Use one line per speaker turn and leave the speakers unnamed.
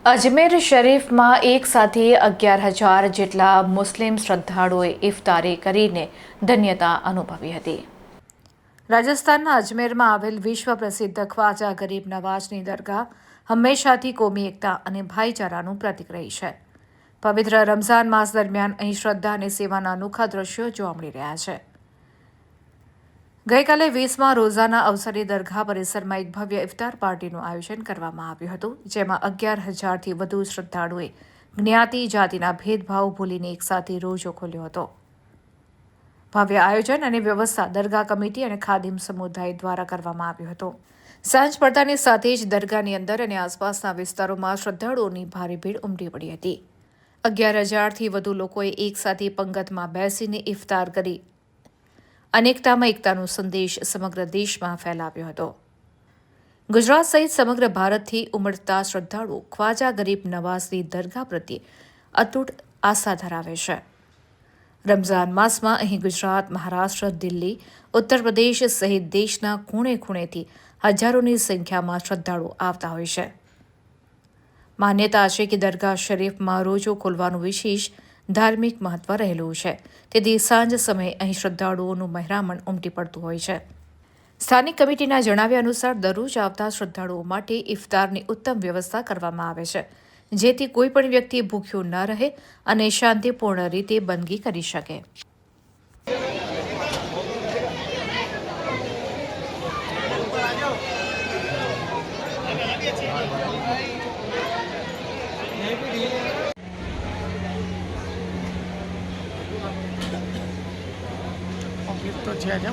અજમેર શરીફમાં એક સાથે 11,000 જેટલા મુસ્લિમ શ્રદ્ધાળુઓએ ઇફતારી કરીને ધન્યતા અનુભવી હતી. રાજસ્થાનના અજમેરમાં આવેલ વિશ્વ પ્રસિદ્ધ ખ્વાજા ગરીબ નવાઝની દરગાહ હંમેશાથી કોમી એકતા અને ભાઈચારાનું પ્રતીક રહી છે. પવિત્ર રમઝાન માસ દરમિયાન અહીં શ્રદ્ધા અને સેવાના અનોખા દ્રશ્યો જોવા મળી રહ્યા છે. ગઈકાલે 20મા રોઝાના અવસરે દરગાહ પરિસરમાં એક ભવ્ય ઇફતાર પાર્ટીનું આયોજન કરવામાં આવ્યું હતું, જેમાં 11,000થી વધુ શ્રદ્ધાળુઓએ જ્ઞાતિ જાતિના ભેદભાવ ભૂલીને એકસાથે રોજો ખોલ્યો હતો. ભવ્ય આયોજન અને વ્યવસ્થા દરગાહ કમિટી અને ખાદિમ સમુદાય દ્વારા કરવામાં આવ્યું હતું. સાંજ પડતાની સાથે જ દરગાહની અંદર અને આસપાસના વિસ્તારોમાં શ્રદ્ધાળુઓની ભારે ભીડ ઉમટી પડી હતી. 11,000થી વધુ લોકોએ એકસાથે પંગતમાં બેસીને ઇફતાર કરી અનેકતામાં એકતાનો સંદેશ સમગ્ર દેશમાં ફેલાવ્યો હતો. ગુજરાત સહિત સમગ્ર ભારતથી ઉમટતા શ્રદ્ધાળુઓ ખ્વાજા ગરીબ નવાઝની દરગાહ પ્રત્યે અતૂટ આસ્થા ધરાવે છે. રમઝાન માસમાં અહીં ગુજરાત, મહારાષ્ટ્ર, દિલ્હી, ઉત્તર પ્રદેશ સહિત દેશના ખૂણે ખૂણેથી હજારોની સંખ્યામાં શ્રદ્ધાળુઓ આવતા હોય છે. માન્યતા છે કે દરગાહ શરીફમાં રોજો ખોલવાનું વિશેષ ધાર્મિક મહત્વ રહેલું છે. તેથી સાંજ સમયે અહીં શ્રદ્ધાળુઓનું મહેરામણ ઉમટી પડતું હોય છે. સ્થાનિક કમિટીના જણાવ્યા અનુસાર દરરોજ આવતા શ્રદ્ધાળુઓ માટે ઇફતારની ઉત્તમ વ્યવસ્થા કરવામાં આવે છે, જેથી કોઈ પણ વ્યક્તિ ભૂખ્યો ન રહે અને શાંતિપૂર્ણ રીતે બંદગી કરી શકે.
તો છે જ